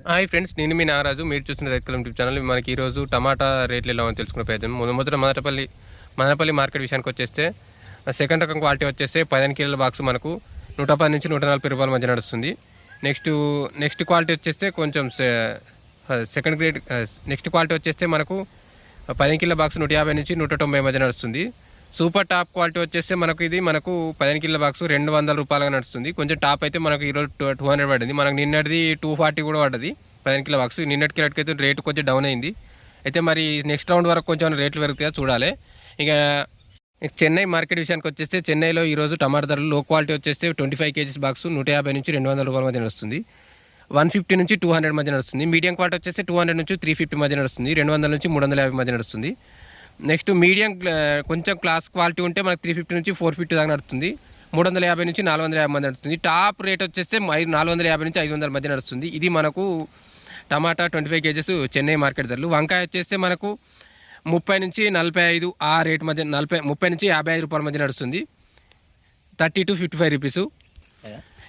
Hi friends, నేను మీ నాగరాజు. మీరు చూస్తున్న రైతుల యూట్యూబ్ ఛానల్. మనకి ఈరోజు టమాటా రేట్లు ఎలా ఉందో తెలుసుకునే ప్రయత్నం. మదనపల్లి మార్కెట్ విషయానికి వచ్చేస్తే సెకండ్ రకం క్వాలిటీ వచ్చేస్తే 15 కిలోల బాక్స్ మనకు 110 నుంచి 140 రూపాయల మధ్య నడుస్తుంది. నెక్స్ట్ క్వాలిటీ వచ్చేస్తే కొంచెం సెకండ్ గ్రేడ్ నెక్స్ట్ క్వాలిటీ వచ్చేస్తే మనకు 15 కిలోల బాక్స్ 150 నుంచి 190 మధ్య నడుస్తుంది. సూపర్ టాప్ క్వాలిటీ వచ్చేస్తే మనకు 15 కిలోల బాక్స్ 200 రూపాయలుగా నడుస్తుంది. కొంచెం టాప్ అయితే మనకు ఈరోజు 200 పడింది. మనకు నిన్నటిది 240 కూడా పడ్డది 15 కిలో బాక్స్. నిన్నటికి అయితే రేటు కొంచెం డౌన్ అయింది. అయితే మరి నెక్స్ట్ రౌండ్ వరకు కొంచెం రేట్లు పెరుగుతాయో చూడాలి. ఇక చెన్నై మార్కెట్ విషయానికి వచ్చేస్తే చెన్నైలో ఈరోజు టమాటా ధరలు లో క్వాలిటీ వచ్చేస్తే 25 కేజీస్ బాక్స్ 150 నుంచి 200 రూపాయల మధ్య నడుస్తుంది. 150 నుంచి 200 మధ్య నడుస్తుంది. మీడియం క్వాలిటీ వచ్చేస్తే 200 నుంచి 350 మధ్య నడుస్తుంది. 200 నుంచి 350 మధ్య నడుస్తుంది. నెక్స్ట్ మీడియం కొంచెం క్లాస్ క్వాలిటీ ఉంటే మనకు 350 నుంచి 450 దాకా నడుస్తుంది. 350 నుంచి 450 మధ్య నడుస్తుంది. టాప్ రేట్ వచ్చేస్తే 450 నుంచి 500 మధ్య నడుస్తుంది. ఇది మనకు టమాటా 25 కేజెస్ చెన్నై మార్కెట్ ధరలు. వంకాయ వచ్చేస్తే మనకు 30 నుంచి 45 ఆ రేట్ మధ్య 30 నుంచి 55 రూపాయల మధ్య నడుస్తుంది. 30 to 55 రూపీస్.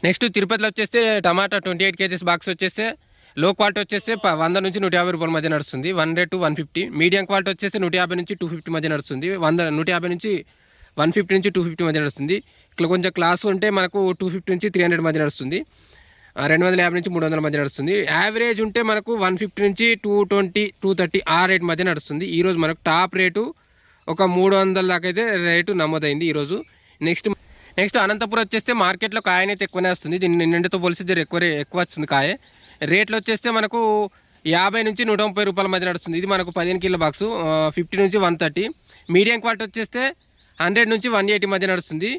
నెక్స్ట్ తిరుపతిలో వచ్చేస్తే టమాటా 28 కేజెస్ బాక్స్ వచ్చేస్తే లో క్వాలిటీ వచ్చేస్తే 100 నుంచి 150 రూపాయల మధ్య నడుస్తుంది. 100 to 150. మీడియం క్వాలిటీ వచ్చేసి 150 నుంచి 250 మధ్య నడుస్తుంది. 150 నుంచి 150 నుంచి 250 మధ్య నడుస్తుంది. ఇట్లా కొంచెం క్లాస్ ఉంటే మనకు 250 నుంచి 300 మధ్య నడుస్తుంది. 250 నుంచి 300 మధ్య నడుస్తుంది. యావరేజ్ ఉంటే మనకు 150 నుంచి 220 230 ఆ రేట్ మధ్య నడుస్తుంది. ఈరోజు మనకు టాప్ రేటు ఒక 300 దాకా అయితే రేటు నమోదైంది ఈరోజు. నెక్స్ట్ అనంతపురం వచ్చేస్తే మార్కెట్లో కాయ అయితే ఎక్కువనే వస్తుంది. దీన్ని నిన్నటితో పోలిస్తే ఎక్కువ వస్తుంది కాయ. రేట్లు వచ్చేస్తే మనకు 50 నుంచి 130 రూపాయల మధ్య నడుస్తుంది. ఇది మనకు 15 కిలో బాక్సు 50 నుంచి 130. మీడియం క్వాలిటీ వచ్చేస్తే 100 నుంచి 180 మధ్య నడుస్తుంది.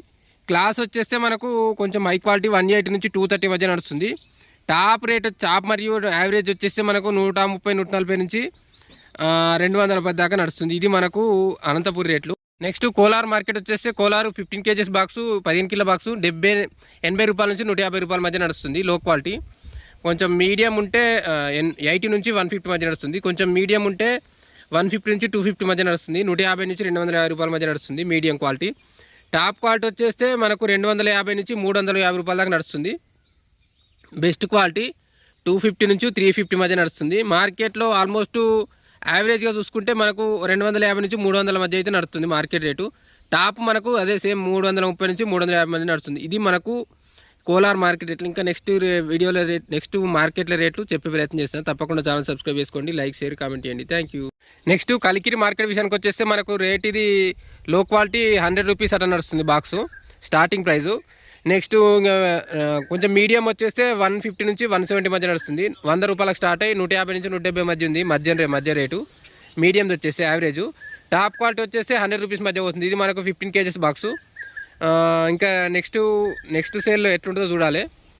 క్లాస్ వచ్చేస్తే మనకు కొంచెం హై క్వాలిటీ 180 నుంచి 230 మధ్య నడుస్తుంది. టాప్ మరియు యావరేజ్ వచ్చేస్తే మనకు 130 140 నుంచి 210 దాకా నడుస్తుంది. ఇది మనకు అనంతపూర్ రేట్లు. నెక్స్ట్ కోలార్ మార్కెట్ వచ్చేస్తే Kolar 15 kgs box 15 kilo box 80 రూపాయల నుంచి 150 రూపాయల మధ్య నడుస్తుంది. లో క్వాలిటీ కొంచెం మీడియం ఉంటే 80 నుంచి 150 మధ్య నడుస్తుంది. కొంచెం మీడియం ఉంటే 150 నుంచి 250 మధ్య నడుస్తుంది. 150 నుంచి 250 రూపాయల మధ్య నడుస్తుంది మీడియం క్వాలిటీ. టాప్ క్వాలిటీ వచ్చేస్తే మనకు 250 నుంచి 350 రూపాయల దాకా నడుస్తుంది. బెస్ట్ క్వాలిటీ 250 నుంచి 350 మధ్య నడుస్తుంది. మార్కెట్లో ఆల్మోస్ట్ యావరేజ్గా చూసుకుంటే మనకు 250 నుంచి 300 మధ్య అయితే నడుస్తుంది మార్కెట్ రేటు. టాప్ మనకు అదే సేమ్ 330 నుంచి 350 మధ్య నడుస్తుంది. ఇది మనకు కోలార్ మార్కెట్ రేట్లు. ఇంకా నెక్స్ట్ మార్కెట్ల రేట్లు చెప్పే ప్రయత్నం చేస్తాను. తప్పకుండా ఛానల్ సబ్స్క్రైబ్ చేసుకోండి, లైక్ షేర్ కామెంట్ చేయండి. Thank you. Next Kalikiri market విషయానికి వచ్చేస్తే మనకు రేట్ ఇది లో క్వాలిటీ 100 రూపీస్ అట్లా నడుస్తుంది బాక్సు స్టార్టింగ్ ప్రైజు. నెక్స్ట్ కొంచెం మీడియం వచ్చేస్తే 150 నుంచి 170 మధ్య నడుస్తుంది. 100 రూపాయలకు స్టార్ట్ అయ్యి 150 నుంచి 170 మధ్య ఉంది మధ్య రేటు. మీడియంది వచ్చేస్తే యావరేజ్. టాప్ క్వాలిటీ వచ్చేస్తే 100 రూపీస్ మధ్య వస్తుంది. ఇది మనకు 15 కేజెస్ బాక్సు. ఇంకా నెక్స్ట్ సేల్లో ఎట్లుంటుందో చూడాలి.